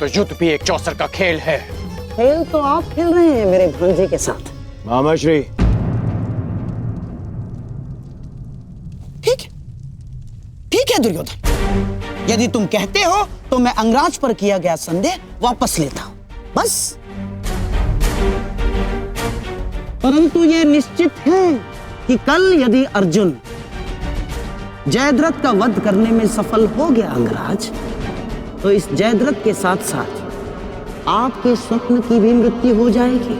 तो युद्ध भी एक चौसर का खेल है। खेल तो आप खेल रहे हैं मेरे भांजे के साथ। मामाश्री, ठीक है दुर्योधन, यदि तुम कहते हो तो मैं अंगराज पर किया गया संदेह वापस लेता हूं, बस। परंतु यह निश्चित है कि कल यदि अर्जुन जयद्रथ का वध करने में सफल हो गया अंगराज, तो इस जयद्रथ के साथ साथ आपके स्वप्न की भी मृत्यु हो जाएगी।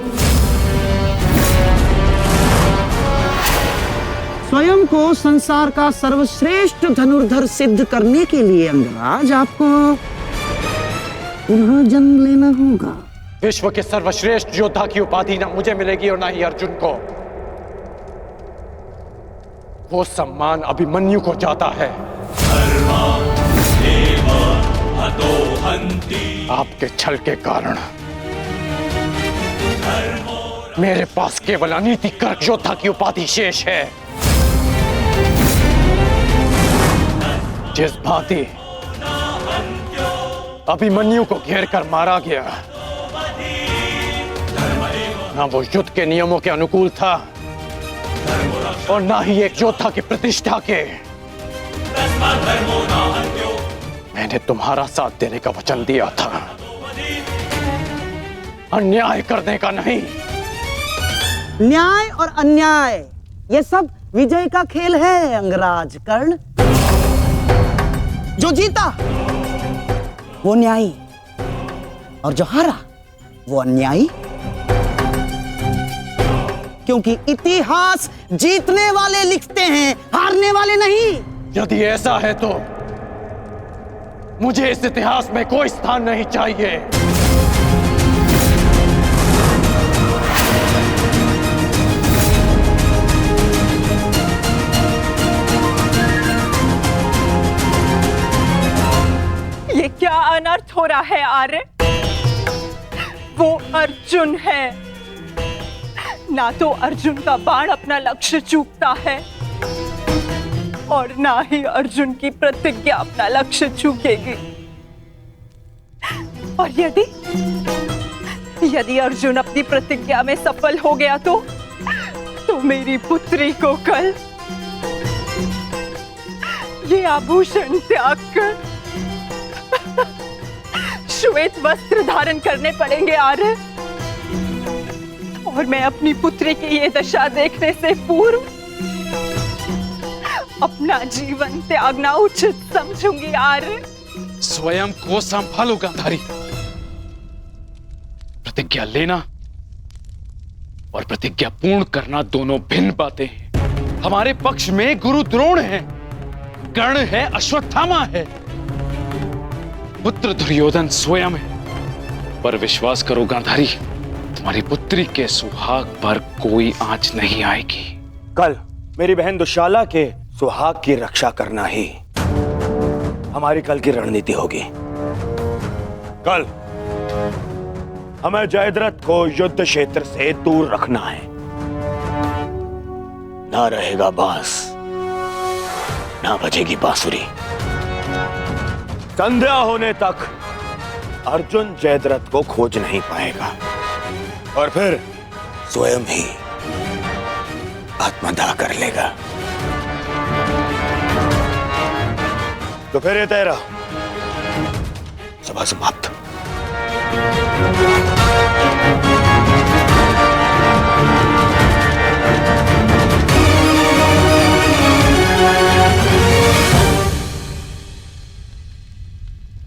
स्वयं को संसार का सर्वश्रेष्ठ धनुर्धर सिद्ध करने के लिए अंगराज आपको पुनः जन्म लेना होगा। विश्व के सर्वश्रेष्ठ योद्धा की उपाधि ना मुझे मिलेगी और ना ही अर्जुन को। वो सम्मान अभिमन्यु को जाता है। आपके छल के कारण मेरे पास केवल अनीतिकर योद्धा की उपाधि शेष है। जिस भांति अभिमन्यु को घेर कर मारा गया, ना वो युद्ध के नियमों के अनुकूल था और ना ही एक योद्धा की प्रतिष्ठा के। मैंने तुम्हारा साथ देने का वचन दिया था, अन्याय करने का नहीं। न्याय और अन्याय ये सब विजय का खेल है अंगराज कर्ण। जो जीता वो न्यायी और जो हारा वो अन्यायी, क्योंकि इतिहास जीतने वाले लिखते हैं, हारने वाले नहीं। यदि ऐसा है तो मुझे इस इतिहास में कोई स्थान नहीं चाहिए। ये क्या अनर्थ हो रहा है आर्य? वो अर्जुन है, ना तो अर्जुन का बाण अपना लक्ष्य चूकता है और ना ही अर्जुन की प्रतिज्ञा अपना लक्ष्य चूकेगी। और यदि अर्जुन अपनी प्रतिज्ञा में सफल हो गया तो मेरी पुत्री को कल ये आभूषण त्याग कर श्वेत वस्त्र धारण करने पड़ेंगे आर्य। और मैं अपनी पुत्री की ये दशा देखने से पूर्व अपना जीवन त्यागना उचित समझूंगी आर्य। स्वयं को संभालो गांधारी। प्रतिज्ञा लेना और प्रतिज्ञा पूर्ण करना दोनों भिन्न बातें हैं। हमारे पक्ष में गुरु द्रोण है, कर्ण है, अश्वत्थामा है, पुत्र दुर्योधन स्वयं है। पर विश्वास करो गांधारी, तुम्हारी पुत्री के सुहाग पर कोई आंच नहीं आएगी। कल मेरी बहन दुशाला के सुहाग की रक्षा करना ही हमारी कल की रणनीति होगी। कल हमें जयद्रथ को युद्ध क्षेत्र से दूर रखना है। ना रहेगा बांस, ना बजेगी बांसुरी। संध्या होने तक अर्जुन जयद्रथ को खोज नहीं पाएगा और फिर स्वयं ही आत्मदाह कर लेगा। तो फिर ये तेरा सभा समाप्त।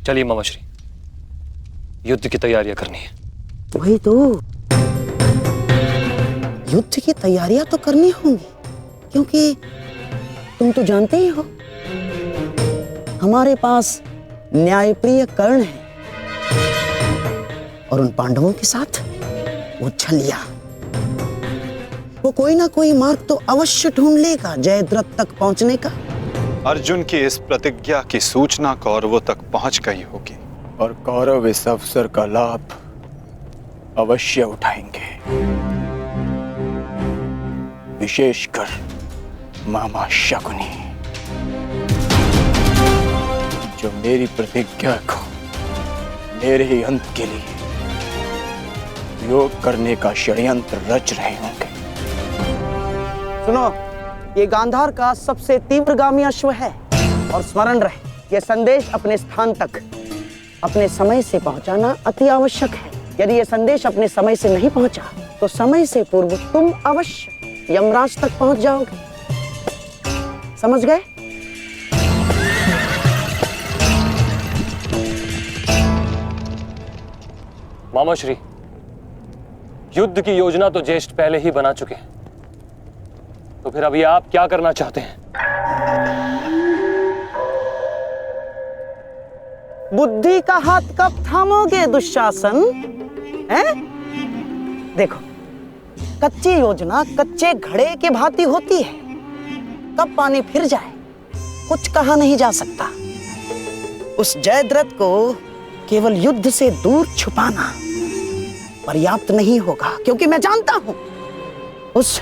चलिए मामाश्री, युद्ध की तैयारियां करनी है। वही तो, युद्ध की तैयारियां तो करनी होंगी, क्योंकि तुम तो जानते ही हो हमारे पास न्यायप्रिय कर्ण है और उन पांडवों के साथ वो छलिया। वो कोई ना कोई मार्ग तो अवश्य ढूंढ लेगा जयद्रथ तक पहुंचने का। अर्जुन की इस प्रतिज्ञा की सूचना कौरवों तक पहुंच गई होगी और कौरव इस अवसर का लाभ अवश्य उठाएंगे, विशेषकर मामा शकुनी, जो मेरी प्रतिज्ञा को मेरे ही अंत के लिए योग करने का षड्यंत्र रच रहे होंगे। सुनो, ये गांधार का सबसे तीव्रगामी अश्व है और स्मरण रहे, ये संदेश अपने स्थान तक अपने समय से पहुंचाना अति आवश्यक है। यदि ये संदेश अपने समय से नहीं पहुंचा तो समय से पूर्व तुम अवश्य यमराज तक पहुंच जाओगे। समझ गए? मामा श्री, युद्ध की योजना तो ज्येष्ठ पहले ही बना चुके हैं, तो फिर अभी आप क्या करना चाहते हैं? बुद्धि का हाथ कब थामोगे दुशासन? हैं? देखो, कच्ची योजना कच्चे घड़े के भांति होती है, कब पानी फिर जाए कुछ कहा नहीं जा सकता। उस जयद्रथ को केवल युद्ध से दूर छुपाना पर्याप्त नहीं होगा, क्योंकि मैं जानता हूं उस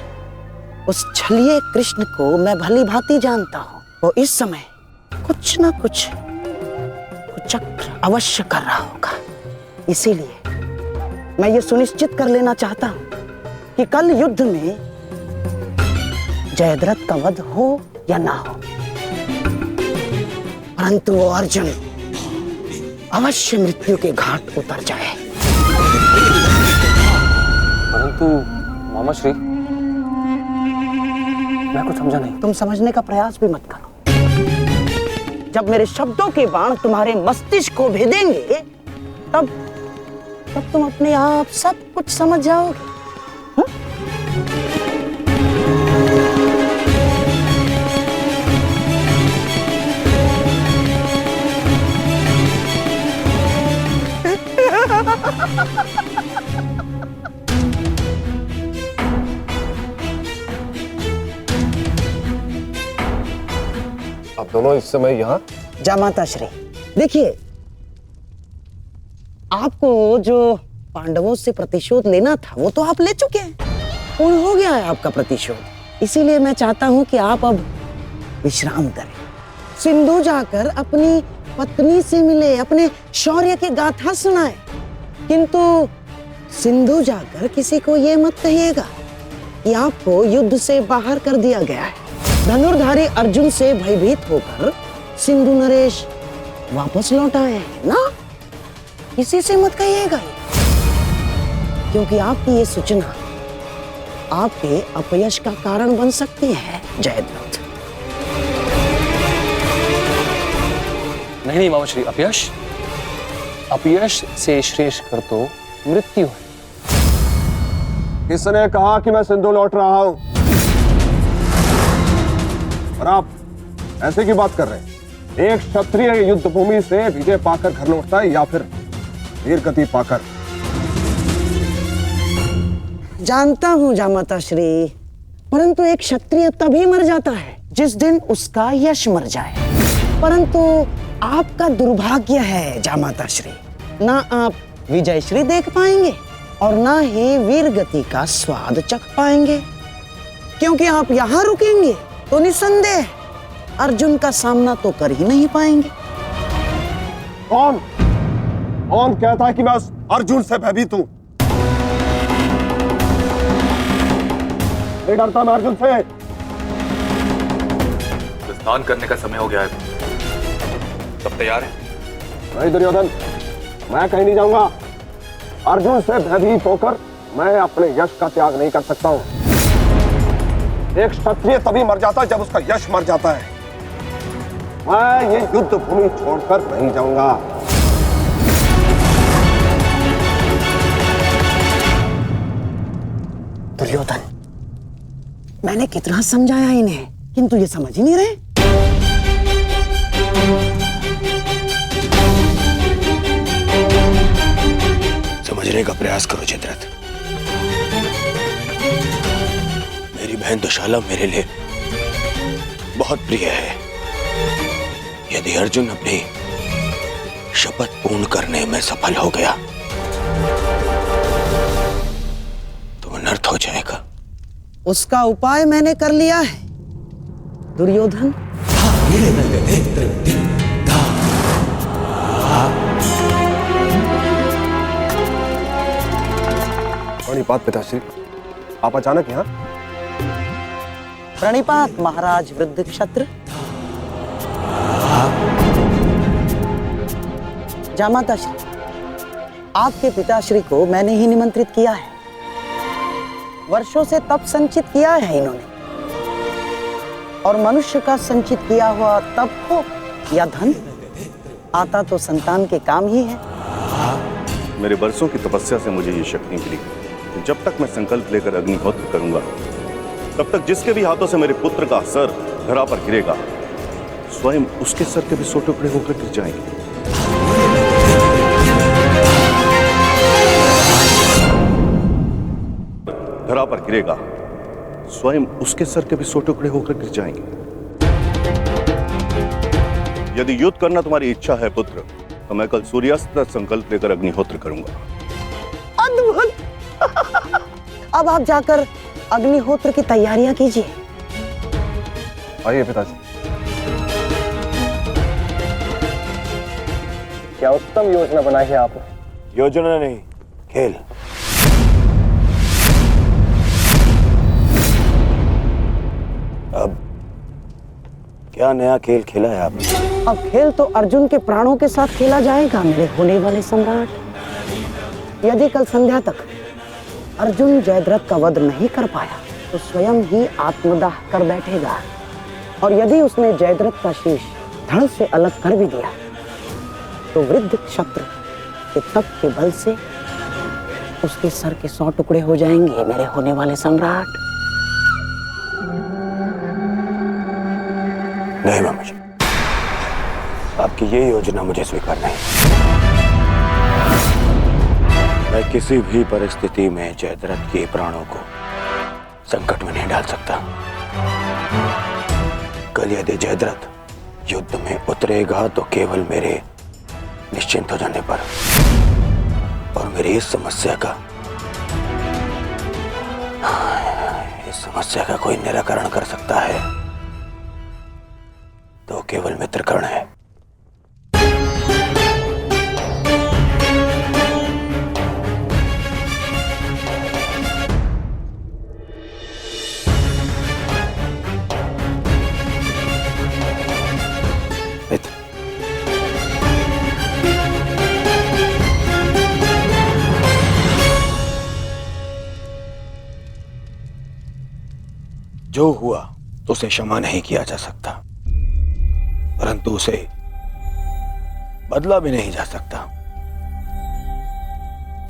छलिए कृष्ण को मैं भली भांति जानता हूं। वो इस समय कुछ ना कुछ चक्र अवश्य कर रहा होगा। इसीलिए मैं ये सुनिश्चित कर लेना चाहता हूं कि कल युद्ध में जयद्रथ का वध हो या ना हो, परंतु वो अर्जुन अवश्य मृत्यु के घाट उतर जाए। परंतु मामा श्री, मैं कुछ समझा नहीं। तुम समझने का प्रयास भी मत करो। जब मेरे शब्दों के बाण तुम्हारे मस्तिष्क को भेदेंगे तब तुम अपने आप सब कुछ समझ जाओगे। आप दोनों इस समय यहाँ? जामाता श्री, देखिए, आपको जो पांडवों से प्रतिशोध लेना था वो तो आप ले चुके हैं, पूर्ण हो गया है आपका प्रतिशोध। इसीलिए मैं चाहता हूं कि आप अब विश्राम करें, सिंधु जाकर अपनी पत्नी से मिले, अपने शौर्य की गाथा सुनाए। किंतु सिंधु जाकर किसी को ये मत कहिएगा कि आपको युद्ध से बाहर कर दिया गया है। धनुर्धारी अर्जुन से भयभीत होकर सिंधु नरेश वापस लौट आए हैं ना, किसी से मत कहिएगा ये, क्योंकि आपकी ये सूचना आपके अपयश का कारण बन सकती है जयद्रथ। नहीं मामा श्री, अपयश से श्रेष्ठ कर तो मृत्यु है। किसने कहा कि मैं सिंधु लौट रहा हूं? और आप ऐसे की बात कर रहे हैं? एक क्षत्रिय युद्ध भूमि से विजय पाकर घर लौटता है या फिर वीर गति पाकर? जानता हूं जामाता श्री, परंतु एक क्षत्रिय तभी मर जाता है जिस दिन उसका यश मर जाए। परंतु आपका दुर्भाग्य है जामाता श्री, ना आप विजय श्री देख पाएंगे और ना ही वीर गति का स्वाद चख पाएंगे, क्योंकि आप यहां रुकेंगे तो निसंदेह अर्जुन का सामना तो कर ही नहीं पाएंगे। कौन कहता है कि मैं उस अर्जुन से भयभीत हूं? नहीं डरता मैं अर्जुन से। स्नान करने का समय हो गया है, सब तैयार है? नहीं दुर्योधन, मैं कहीं नहीं जाऊंगा। अर्जुन से भयभीत होकर मैं अपने यश का त्याग नहीं कर सकता हूं। एक क्षत्रिय तभी मर जाता है जब उसका यश मर जाता है। मैं ये युद्ध भूमि छोड़कर नहीं जाऊंगा। दुर्योधन, मैंने कितना समझाया इन्हें, किंतु ये समझ ही नहीं रहे। समझने का प्रयास करो जयद्रथ। मेरी बहन दुशाला मेरे लिए बहुत प्रिय है। यदि अर्जुन अपनी शपथ पूर्ण करने में सफल हो गया तो अनर्थ हो जाएगा। उसका उपाय मैंने कर लिया है दुर्योधन। प्रणिपात पिताश्री, आप अचानक यहाँ? प्रणिपात महाराज वृद्ध क्षत्र। जामाताश्री, आपके पिताश्री को मैंने ही निमंत्रित किया है। वर्षों से तप संचित किया है इन्होंने, और मनुष्य का संचित किया हुआ तप हो या धन, आता तो संतान के काम ही है। मेरे वर्षों की तपस्या से मुझे ये शक्ति मिली कि जब तक मैं संकल्प लेकर अग्निहोत्र करूंगा, तब तक जिसके भी हाथों से मेरे पुत्र का सर धरा पर गिरेगा, स्वयं उसके सर के भी 100 टुकड़े होकर गिर जाएंगे। धरा पर गिरेगा, स्वयं उसके सर के भी 100 टुकड़े होकर गिर जाएंगे। यदि युद्ध करना तुम्हारी इच्छा है पुत्र, तो मैं कल सूर्यास्त तक संकल्प लेकर अग्निहोत्र करूंगा। अद्भुत! अब आप जाकर अग्निहोत्र की तैयारियां कीजिए। आइए पिताजी। क्या उत्तम योजना बनाई है आपने। योजना नहीं, खेल। अब क्या नया खेल खेला है आपने? अब खेल तो अर्जुन के प्राणों के साथ खेला जाएगा मेरे होने वाले सम्राट। यदि कल संध्या तक अर्जुन जयद्रथ का वध नहीं कर पाया तो स्वयं ही आत्मदाह कर बैठेगा, और यदि उसने जयद्रथ का शीश धड़ से अलग कर भी दिया तो वृद्ध क्षत्र के तप के बल से उसके सर के 100 टुकड़े हो जाएंगे मेरे होने वाले सम्राट। नहीं मामा जी, आपकी ये योजना मुझे स्वीकार नहीं। मैं किसी भी परिस्थिति में जयद्रथ के प्राणों को संकट में नहीं डाल सकता। कल यदि जयद्रथ युद्ध में उतरेगा तो केवल मेरे निश्चिंत हो जाने पर, और मेरी इस समस्या का कोई निराकरण कर सकता है तो केवल मित्रकर्ण है। मित्र, जो हुआ तो उसे क्षमा नहीं किया जा सकता, परंतु उसे बदला भी नहीं जा सकता।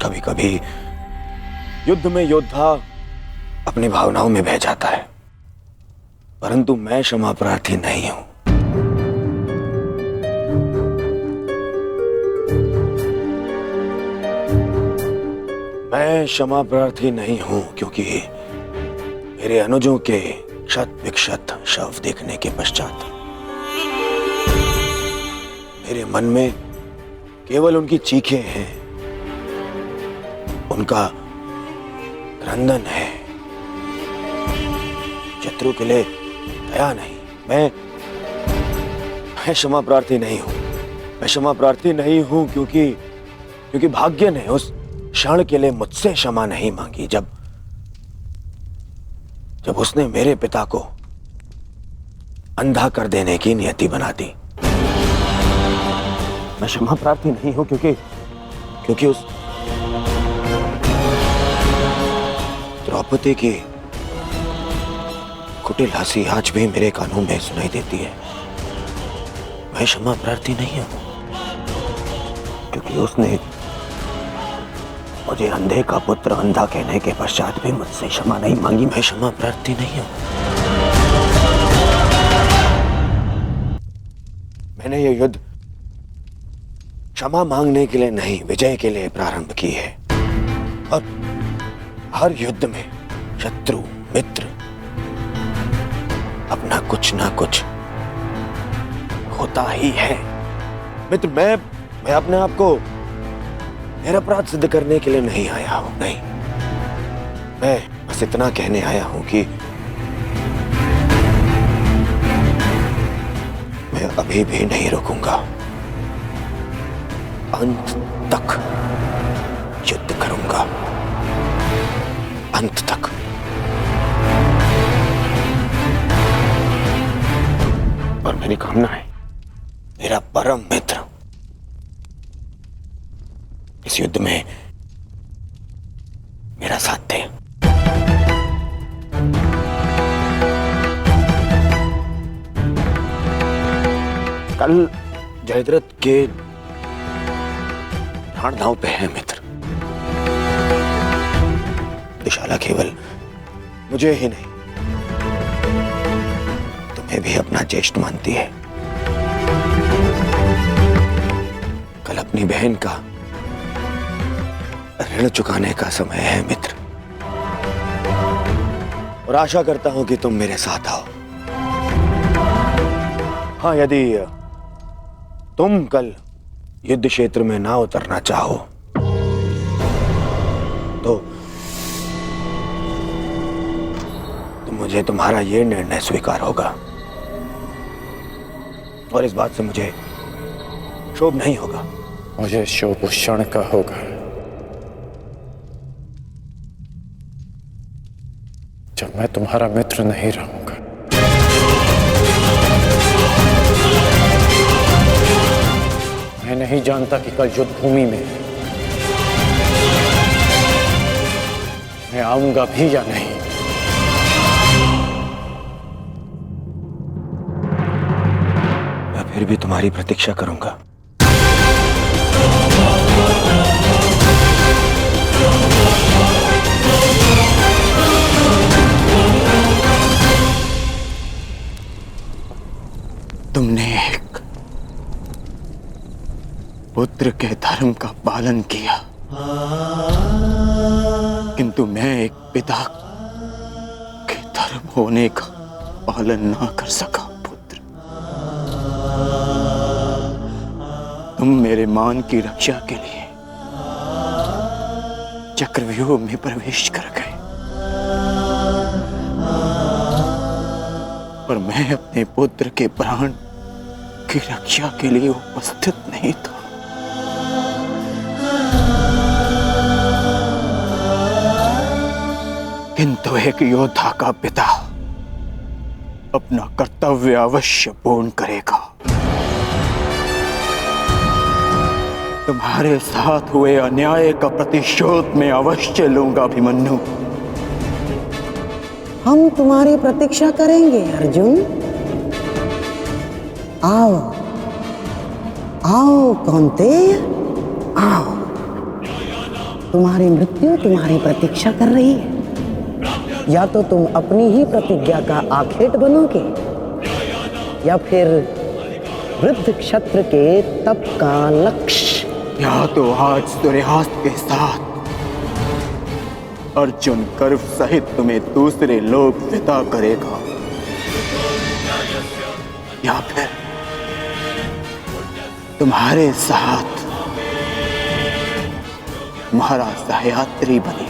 कभी कभी युद्ध में योद्धा अपनी भावनाओं में बह जाता है, परंतु मैं क्षमा प्रार्थी नहीं हूं। मैं क्षमा प्रार्थी नहीं हूं क्योंकि मेरे अनुजों के क्षत विक्षत शव देखने के पश्चात मेरे मन में केवल उनकी चीखें हैं, उनका क्रंदन है। शत्रु के लिए दया नहीं। मैं क्षमा प्रार्थी नहीं हूं। मैं क्षमा प्रार्थी नहीं हूं क्योंकि भाग्य ने उस क्षण के लिए मुझसे क्षमा नहीं मांगी जब उसने मेरे पिता को अंधा कर देने की नियति बना दी। मैं क्षमा प्रार्थी नहीं हूं क्योंकि उस द्रौपदी की कुटिल हंसी आज भी मेरे कानों में सुनाई देती है। मैं क्षमा प्रार्थी नहीं हूं क्योंकि उसने मुझे अंधे का पुत्र अंधा कहने के पश्चात भी मुझसे क्षमा नहीं मांगी। मैं क्षमा प्रार्थी नहीं हूं। मैंने ये युद्ध क्षमा मांगने के लिए नहीं, विजय के लिए प्रारंभ की है, और हर युद्ध में शत्रु मित्र अपना कुछ ना कुछ होता ही है। मित्र, मैं अपने आप को निरपराध सिद्ध करने के लिए नहीं आया हूं। नहीं, मैं बस इतना कहने आया हूं कि मैं अभी भी नहीं रुकूंगा। अंत तक युद्ध करूंगा। अंत तक। और मेरी कामना है मेरा परम मित्र इस युद्ध में मेरा साथ दे। कल जयद्रथ के प्राण दांव पे है मित्र। दुशाला केवल मुझे ही नहीं तुम्हें भी अपना ज्येष्ठ मानती है। कल अपनी बहन का ऋण चुकाने का समय है मित्र, और आशा करता हूं कि तुम मेरे साथ आओ। हाँ, यदि तुम कल युद्ध क्षेत्र में ना उतरना चाहो तो मुझे तुम्हारा यह निर्णय स्वीकार होगा, और इस बात से मुझे क्षोभ नहीं होगा। मुझे क्षोभ उस क्षण का होगा जब मैं तुम्हारा मित्र नहीं रहूंगा। मैं नहीं जानता कि कल युद्ध भूमि में मैं आऊंगा भी या नहीं। मैं फिर भी तुम्हारी प्रतीक्षा करूंगा। तुमने एक पुत्र के धर्म का पालन किया, किंतु मैं एक पिता के धर्म होने का पालन ना कर सका। पुत्र, तुम मेरे मान की रक्षा के लिए चक्रव्यूह में प्रवेश कर गए, पर मैं अपने पुत्र के प्राण की रक्षा के लिए उपस्थित नहीं था। किंतु एक योद्धा का पिता अपना कर्तव्य अवश्य पूर्ण करेगा। तुम्हारे साथ हुए अन्याय का प्रतिशोध मैं अवश्य लूंगा अभिमन्यु। हम तुम्हारी प्रतीक्षा करेंगे अर्जुन। आओ आओ कौन्तेय, आओ। तुम्हारी मृत्यु तुम्हारी प्रतीक्षा कर रही है। या तो तुम अपनी ही प्रतिज्ञा का आखेट बनोगे, या फिर वृद्ध क्षत्र के तप का लक्ष्य। या तो आज सूर्यास्त के साथ अर्जुन गर्व सहित तुम्हें दूसरे लोक विदा करेगा, या फिर तुम्हारे साथ तुम्हारा सहयात्री बनेगा।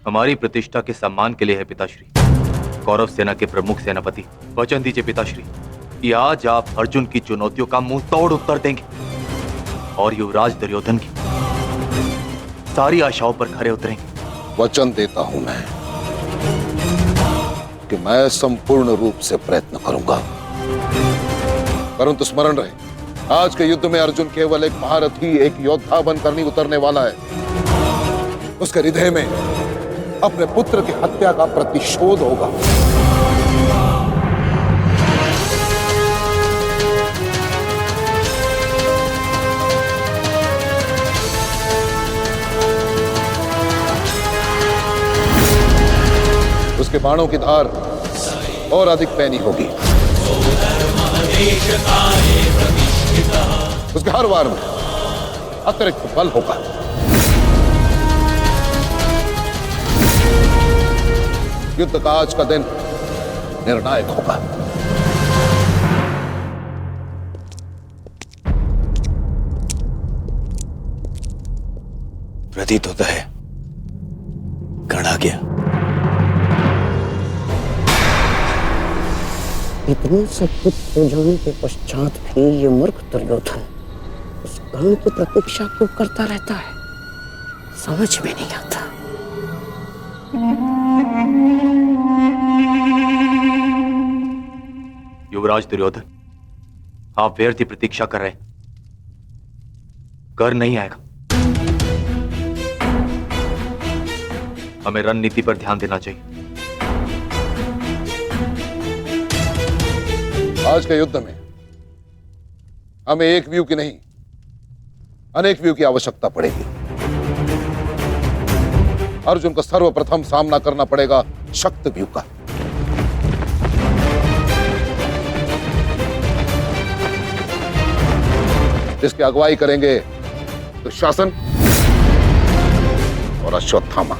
हमारी प्रतिष्ठा के सम्मान के लिए है पिताश्री। कौरव सेना के प्रमुख सेनापति, वचन दीजिए पिताश्री कि आज आप अर्जुन की चुनौतियों का मुंह तोड़ उत्तर देंगे और युवराज दुर्योधन की सारी आशाओं पर खरे उतरेंगे। वचन देता हूं मैं कि मैं संपूर्ण रूप से प्रयत्न करूंगा, परंतु स्मरण रहे, आज के युद्ध में अर्जुन केवल एक महारथी, एक योद्धा बनकर नहीं उतरने वाला है। उसके हृदय में अपने पुत्र की हत्या का प्रतिशोध होगा। उसके बाणों की धार और अधिक पैनी होगी। उसके हर वार में अतिरिक्त बल होगा। युद्ध का आज का दिन निर्णायक होगा। प्रतीत होता है गण आ गया। इतने सब कुछ हो जाने के पश्चात भी ये मूर्ख दुर्योधन उस कर्ण की प्रतीक्षा क्यों करता रहता है, समझ में नहीं आता। युवराज दुर्योधन, आप व्यर्थ की प्रतीक्षा कर रहे हैं। कर नहीं आएगा। हमें रणनीति पर ध्यान देना चाहिए। आज के युद्ध में हमें एक व्यू की नहीं, अनेक व्यू की आवश्यकता पड़ेगी। अर्जुन को सर्वप्रथम सामना करना पड़ेगा शक्त व्यू का। इसकी अगुवाई करेंगे दुशासन और अश्वत्थामा,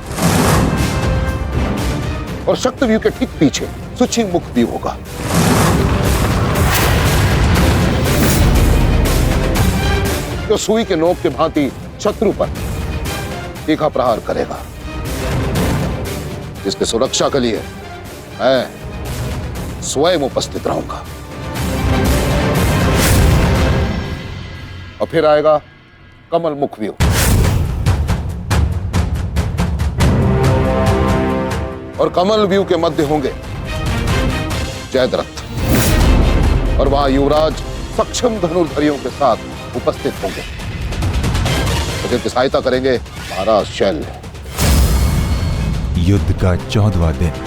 और शक्त व्यू के ठीक पीछे सुचिमुख व्यू होगा। जो सुई के नोक के भांति शत्रु पर तीखा प्रहार करेगा, जिसकी सुरक्षा के लिए मैं स्वयं उपस्थित रहूंगा। और फिर आएगा कमल मुख व्यू, और कमल व्यू के मध्य होंगे जयद्रथ, और वहां युवराज सक्षम धनुर्धरियों के साथ उपस्थित होंगे, तो जिनकी सहायता करेंगे महाराज शैल्य। युद्ध का 14वां दिन।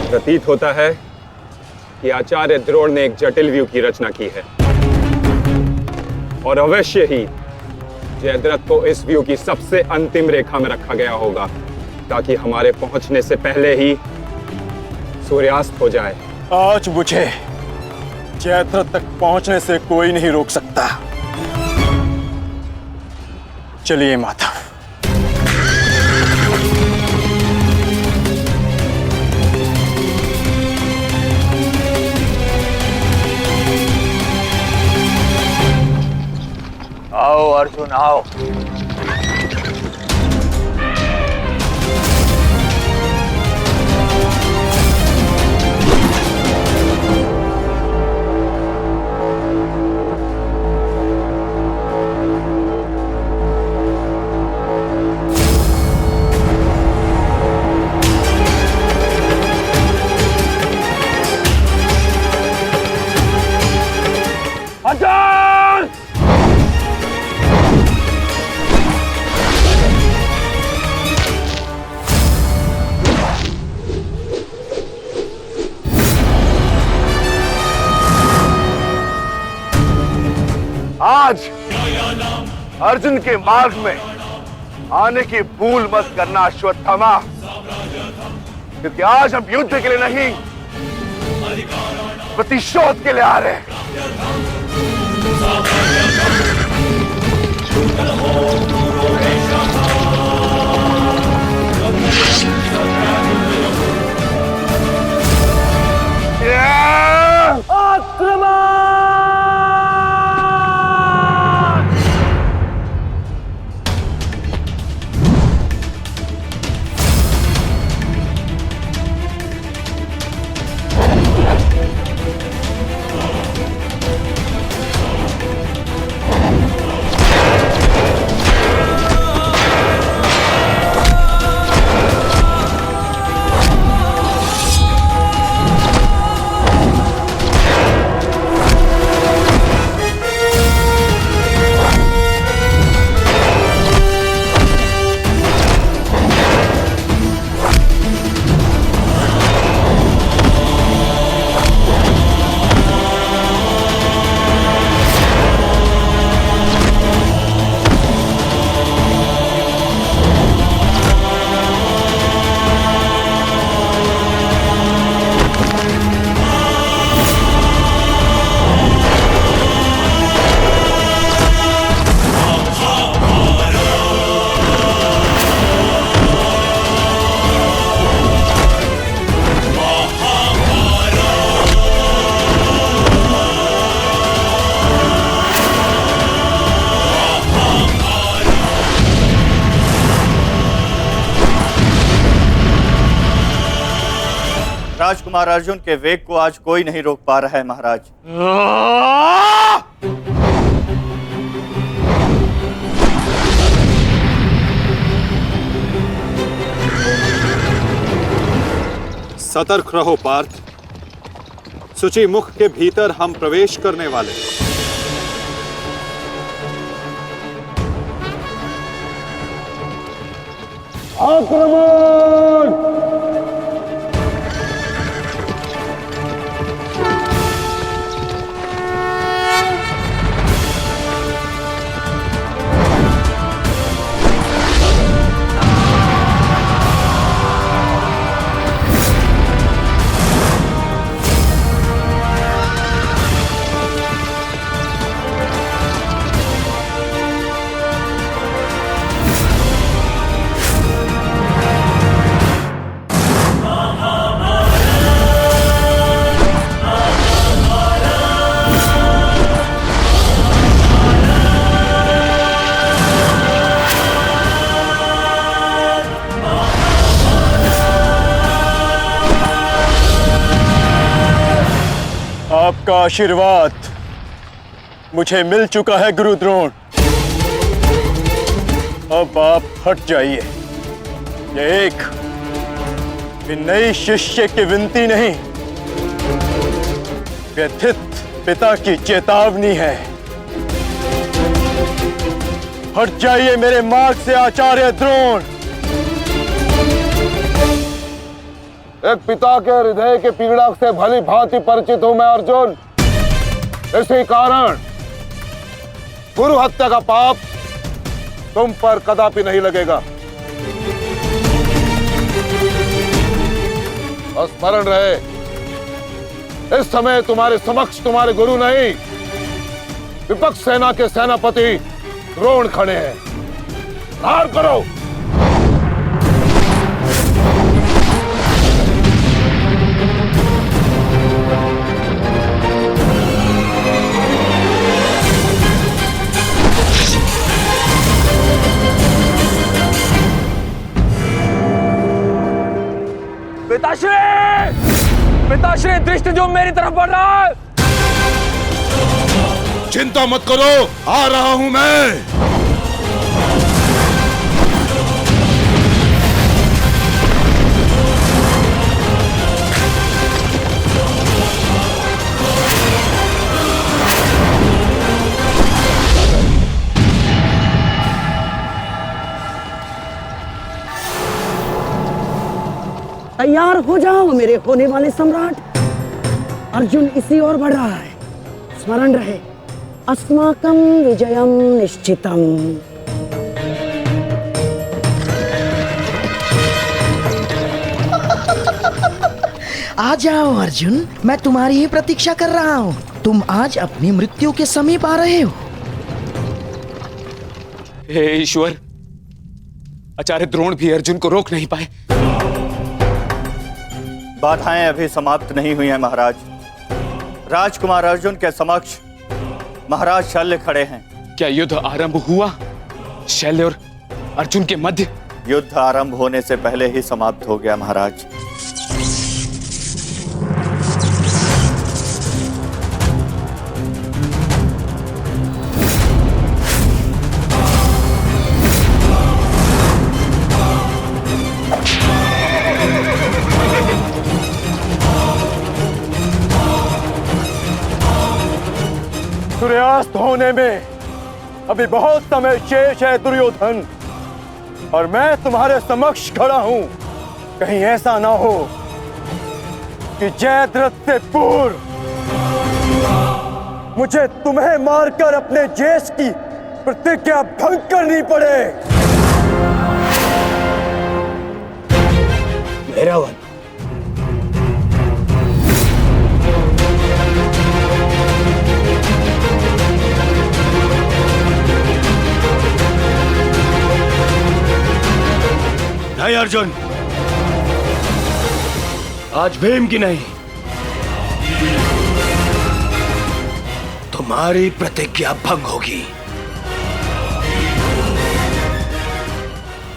प्रतीत होता है कि आचार्य द्रोण ने एक जटिल व्यू की रचना की है, और अवश्य ही जयद्रथ को इस व्यू की सबसे अंतिम रेखा में रखा गया होगा, ताकि हमारे पहुंचने से पहले ही सूर्यास्त हो जाए। आज मुझे जयद्रथ तक पहुंचने से कोई नहीं रोक सकता। चलिए माता। आओ अर्जुन आओ। आज अर्जुन के मार्ग में आने की भूल मत करना अश्वत्थामा, क्योंकि आज हम युद्ध के लिए नहीं, प्रतिशोध के लिए आ रहे हैं। राजकुमार अर्जुन के वेग को आज कोई नहीं रोक पा रहा है महाराज। सतर्क रहो पार्थ, सूची मुख के भीतर हम प्रवेश करने वाले हैं। आक्रमण! आपका आशीर्वाद मुझे मिल चुका है गुरु द्रोण। अब आप हट जाइए। ये एक नई शिष्य की विनती नहीं, व्यथित पिता की चेतावनी है। हट जाइए मेरे मार्ग से आचार्य द्रोण। एक पिता के हृदय के पीड़ा से भली भांति परिचित हूं मैं अर्जुन। इसी कारण गुरु हत्या का पाप तुम पर कदापि नहीं लगेगा। स्मरण रहे, इस समय तुम्हारे समक्ष तुम्हारे गुरु नहीं, विपक्ष सेना के सेनापति द्रोण खड़े हैं। धार करो। पिताश्री दृष्टि जो मेरी तरफ बढ़ रहा है। चिंता मत करो, आ रहा हूं मैं। तैयार हो जाओ मेरे होने वाले सम्राट। अर्जुन इसी ओर बढ़ रहा है। स्मरण रहे, अस्माकं विजयम निश्चितम। आ जाओ अर्जुन, मैं तुम्हारी ही प्रतीक्षा कर रहा हूँ। तुम आज अपनी मृत्यु के समीप आ रहे हो। हे ईश्वर, आचार्य द्रोण भी अर्जुन को रोक नहीं पाए। बाधाएं अभी समाप्त नहीं हुई हैं महाराज। राजकुमार अर्जुन के समक्ष महाराज शल्य खड़े हैं। क्या युद्ध आरंभ हुआ शल्य और अर्जुन के मध्य? युद्ध आरंभ होने से पहले ही समाप्त हो गया महाराज। सूर्यास्त होने में अभी बहुत समय शेष है दुर्योधन, और मैं तुम्हारे समक्ष खड़ा हूं। कहीं ऐसा ना हो कि जयद्रथ से पूर्व मुझे तुम्हें मारकर अपने ज्येष्ठ की प्रतिज्ञा भंग करनी पड़े। मेरा वन नहीं अर्जुन, आज भीम की नहीं, तुम्हारी प्रतिज्ञा भंग होगी,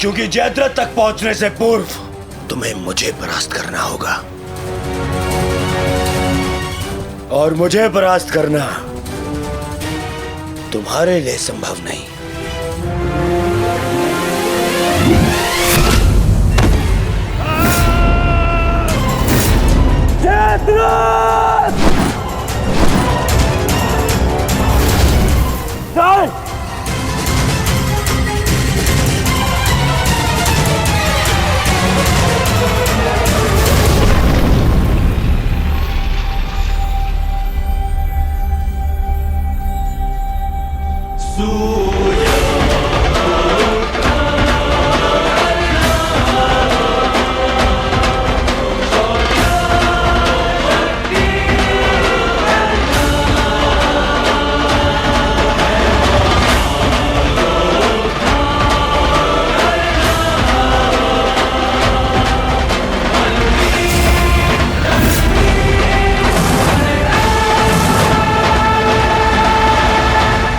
क्योंकि जयद्रथ तक पहुंचने से पूर्व तुम्हें मुझे परास्त करना होगा। और मुझे परास्त करना तुम्हारे लिए संभव नहीं।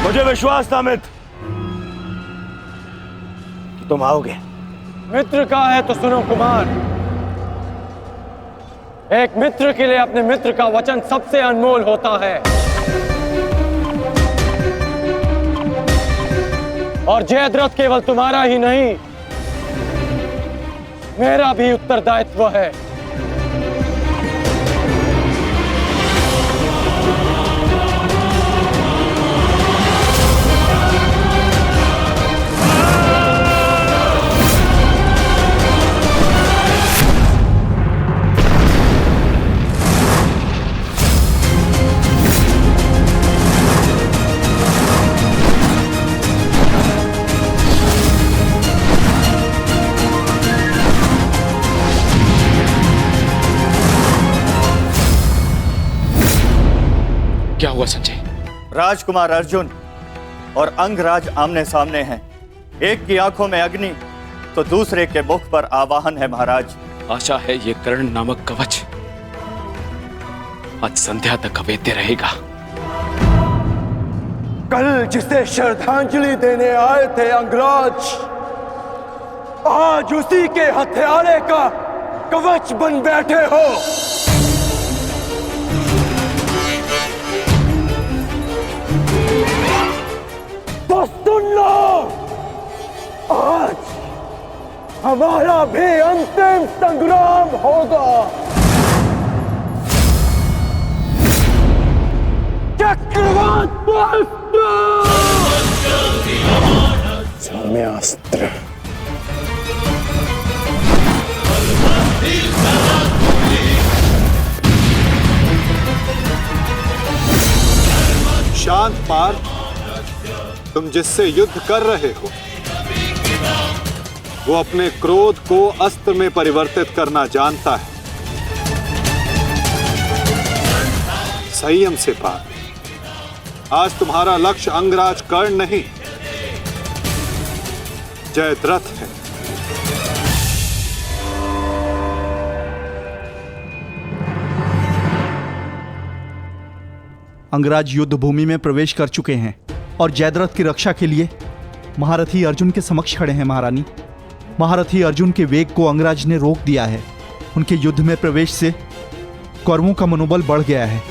मुझे विश्वास था मित्र कि तुम आओगे। मित्र का है तो सुनो कुमार, एक मित्र के लिए अपने मित्र का वचन सबसे अनमोल होता है। और जयद्रथ केवल तुम्हारा ही नहीं, मेरा भी उत्तरदायित्व है। क्या हुआ संजय? राजकुमार अर्जुन और अंगराज आमने सामने हैं। एक की आंखों में अग्नि तो दूसरे के मुख पर आवाहन है महाराज। आशा है ये कर्ण नामक कवच आज संध्या तक अवेद्य रहेगा। कल जिसे श्रद्धांजलि देने आए थे अंगराज, आज उसी के हथियारे का कवच बन बैठे हो। तो सुन लो, आज हमारा भी अंतिम संग्राम होगा। चक्रवात सौम्यास्त्र। शांत पार्थ, तुम जिससे युद्ध कर रहे हो वो अपने क्रोध को अस्त्र में परिवर्तित करना जानता है। संयम से पार्थ, आज तुम्हारा लक्ष्य अंगराज कर्ण नहीं, जयद्रथ है। अंगराज युद्ध भूमि में प्रवेश कर चुके हैं और जयद्रथ की रक्षा के लिए महारथी अर्जुन के समक्ष खड़े हैं। महारानी, महारथी अर्जुन के वेग को अंगराज ने रोक दिया है। उनके युद्ध में प्रवेश से कौरवों का मनोबल बढ़ गया है।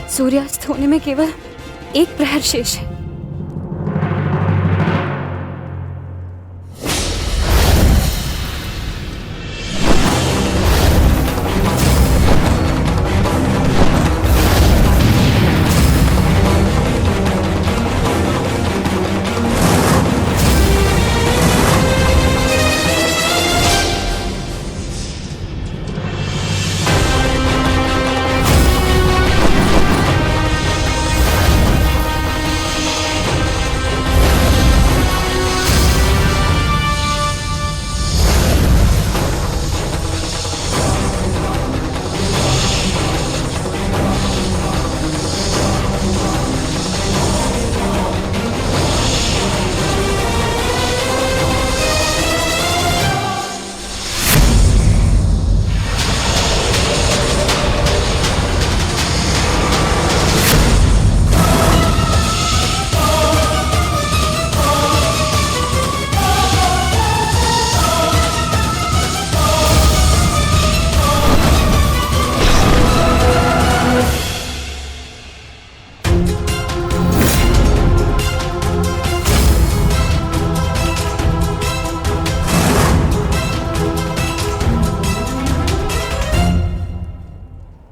सूर्यास्त होने में केवल एक प्रहर शेष है।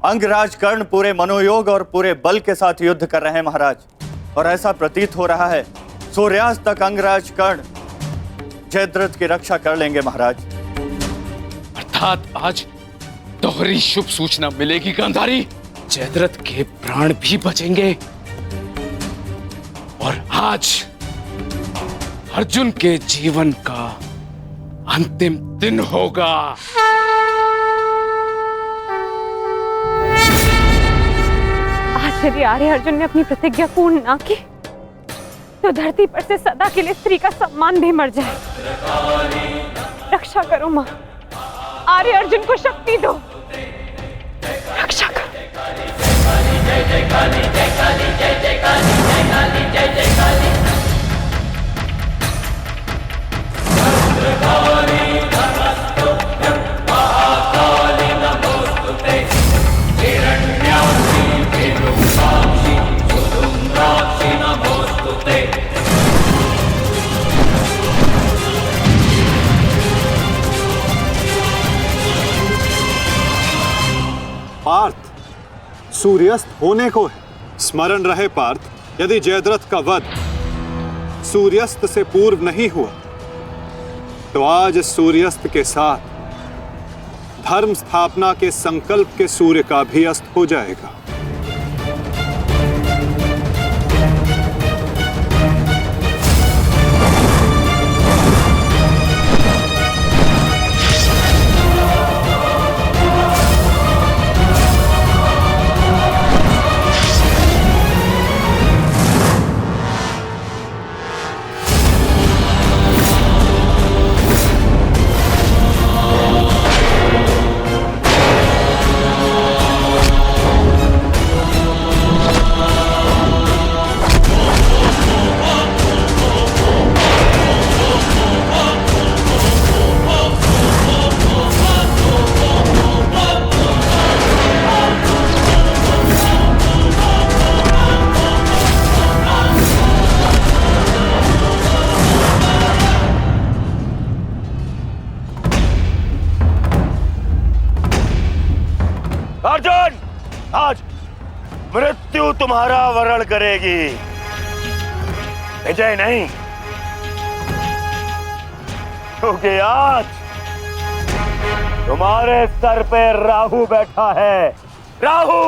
अंगराज कर्ण पूरे मनोयोग और पूरे बल के साथ युद्ध कर रहे हैं महाराज, और ऐसा प्रतीत हो रहा है सूर्यास्त तक अंगराज कर्ण जयद्रथ की रक्षा कर लेंगे महाराज। अर्थात आज दोहरी शुभ सूचना मिलेगी गांधारी। जयद्रथ के प्राण भी बचेंगे और आज अर्जुन के जीवन का अंतिम दिन होगा। आज यदि आर्य अर्जुन ने अपनी प्रतिज्ञा पूर्ण ना की तो धरती पर से सदा के लिए स्त्री का सम्मान भी मर जाए। रक्षा करो मां, आर्य अर्जुन को शक्ति दो, रक्षा करो। जय जय काली, जय काली, जय जय काली, जय काली, जय जय काली। भद्रकाली नमस्तुभ्यं महाकाली नमोस्तुते हिरण्याक्षी विरूपाक्षी सुधूम्राक्षी नमोस्तुते। पार्थ, सूर्यास्त होने को है। स्मरण रहे पार्थ, यदि जयद्रथ का वध सूर्यास्त से पूर्व नहीं हुआ तो आज सूर्यास्त के साथ धर्म स्थापना के संकल्प के सूर्य का भी अस्त हो जाएगा। अर्जुन, आज मृत्यु तुम्हारा वरण करेगी, विजय नहीं। क्योंकि आज तुम्हारे सर पे राहु बैठा है। राहु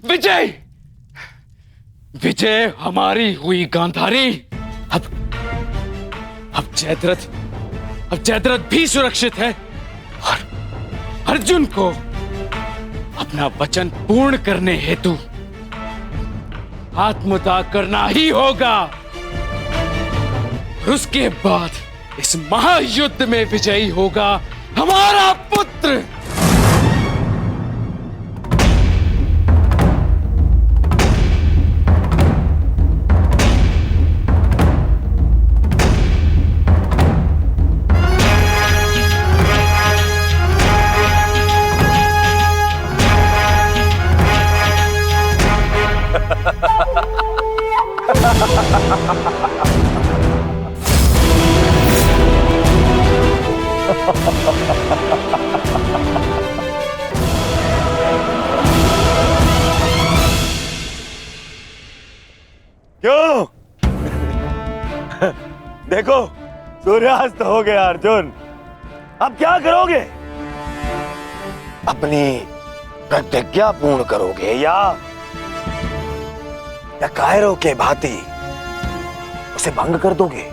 विजय, विजय हमारी हुई गांधारी। अब जयद्रथ भी सुरक्षित है और अर्जुन को अपना वचन पूर्ण करने हेतु आत्मदाह करना ही होगा। और उसके बाद इस महायुद्ध में विजयी होगा हमारा पुत्र। क्यों? देखो, सूर्यास्त हो गया अर्जुन। अब क्या करोगे? अपनी प्रतिज्ञा पूर्ण करोगे या कायरों के भांति उसे भंग कर दोगे?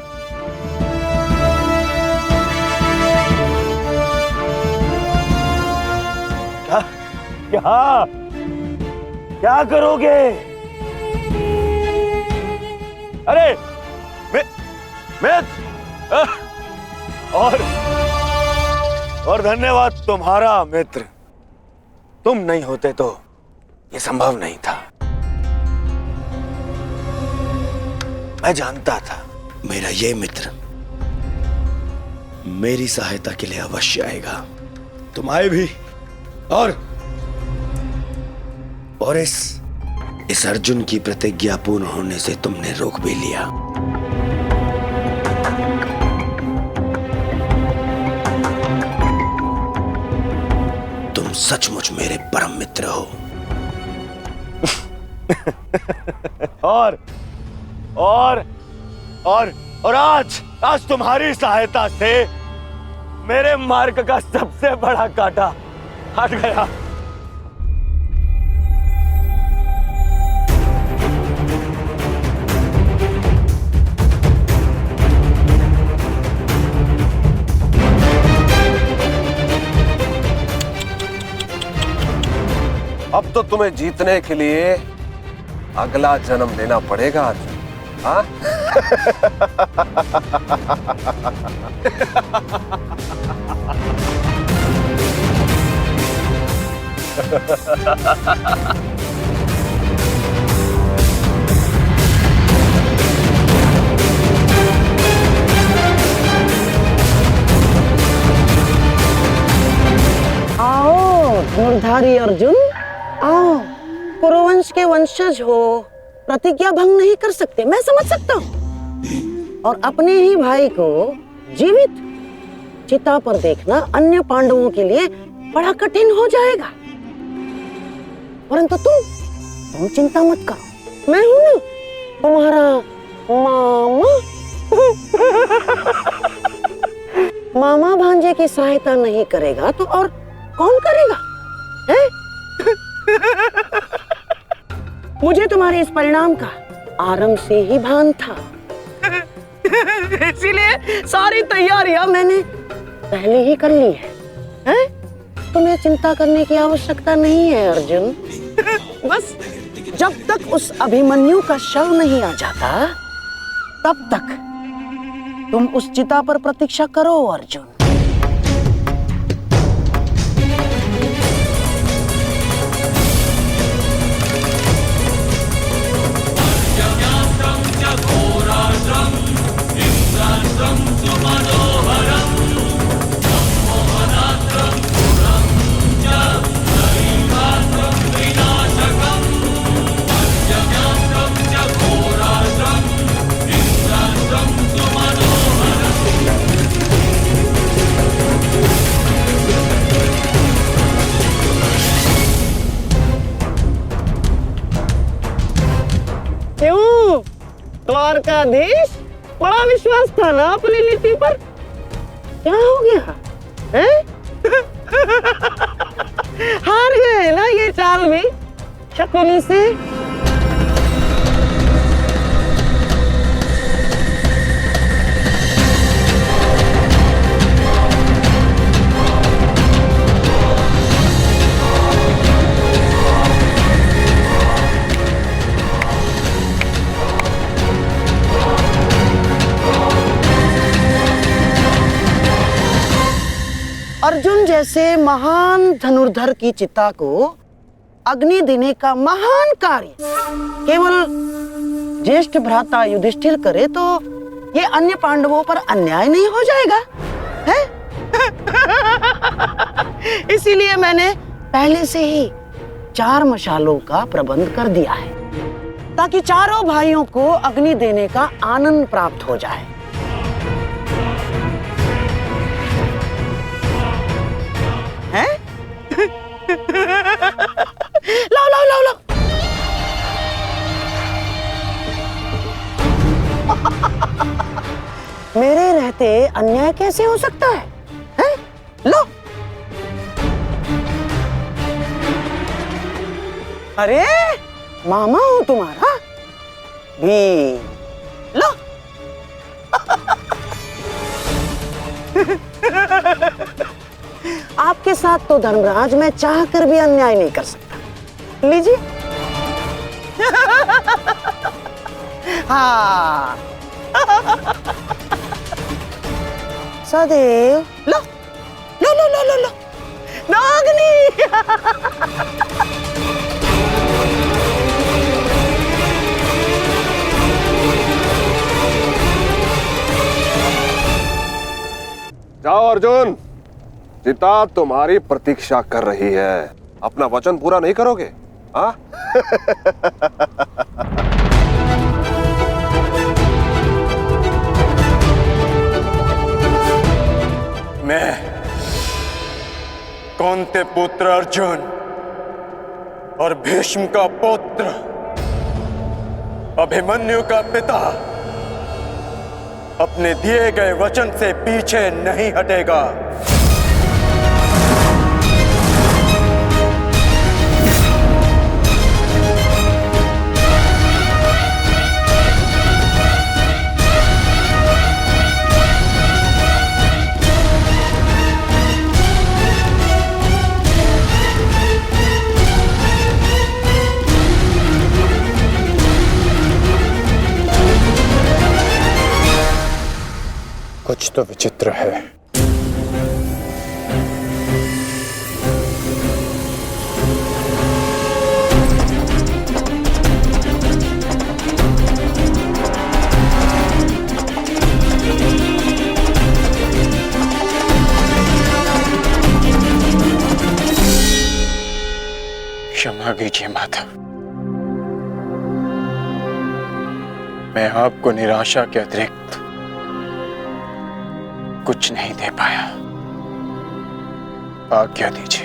क्या क्या करोगे? अरे और धन्यवाद तुम्हारा मित्र। तुम नहीं होते तो ये संभव नहीं था। मैं जानता था मेरा ये मित्र मेरी सहायता के लिए अवश्य आएगा। तुम आए भी और इस अर्जुन की प्रतिज्ञा पूर्ण होने से तुमने रोक भी लिया। तुम सचमुच मेरे परम मित्र हो। और आज तुम्हारी सहायता से मेरे मार्ग का सबसे बड़ा कांटा हट गया। अब तो तुम्हें जीतने के लिए अगला जन्म लेना पड़ेगा अर्जुन। हाँ? आओ धनुर्धारी अर्जुन, आओ। कुरुवंश के वंशज हो, प्रतिज्ञा भंग नहीं कर सकते, मैं समझ सकता हूँ। और अपने ही भाई को जीवित चिता पर देखना अन्य पांडवों के लिए बड़ा कठिन हो जाएगा। परंतु तुम चिंता मत करो, मैं हूं ना तुम्हारा मामा। मामा भांजे की सहायता नहीं करेगा तो और कौन करेगा? है? मुझे तुम्हारे इस परिणाम का आरंभ से ही भान था। इसीलिए सारी तैयारियां मैंने पहले ही कर ली है? तुम्हें चिंता करने की आवश्यकता नहीं है अर्जुन। बस जब तक उस अभिमन्यु का शव नहीं आ जाता तब तक तुम उस चिता पर प्रतीक्षा करो अर्जुन। क्यों द्वारकाधीश, बड़ा विश्वास था ना अपनी नीति पर? क्या हो गया है? हार गए ना ये चाल भी शकुनी से? अर्जुन जैसे महान धनुर्धर की चिता को अग्नि देने का महान कार्य केवल ज्येष्ठ भ्राता युधिष्ठिर करे तो ये अन्य पांडवों पर अन्याय नहीं हो जाएगा? है? इसीलिए मैंने पहले से ही 4 मशालों का प्रबंध कर दिया है ताकि चारों भाइयों को अग्नि देने का आनंद प्राप्त हो जाए। हैं? लाओ लाओ लाओ लाओ। मेरे रहते अन्याय कैसे हो सकता है? हैं? लो। अरे मामा हूं तुम्हारा भी, लो। आपके साथ तो धर्मराज मैं चाह कर भी अन्याय नहीं कर सकता। लीजिए। हाँ। सदैव लो लो लो लो लो लो नागनी। जाओ अर्जुन, सीता तुम्हारी प्रतीक्षा कर रही है। अपना वचन पूरा नहीं करोगे? हाँ? मैं कौंते पुत्र अर्जुन और भीष्म का पुत्र, अभिमन्यु का पिता, अपने दिए गए वचन से पीछे नहीं हटेगा। कुछ तो विचित्र है। क्षमा कीजिए माता, मैं आपको निराशा के अतिरिक्त कुछ नहीं दे पाया। आज्ञा दीजिए।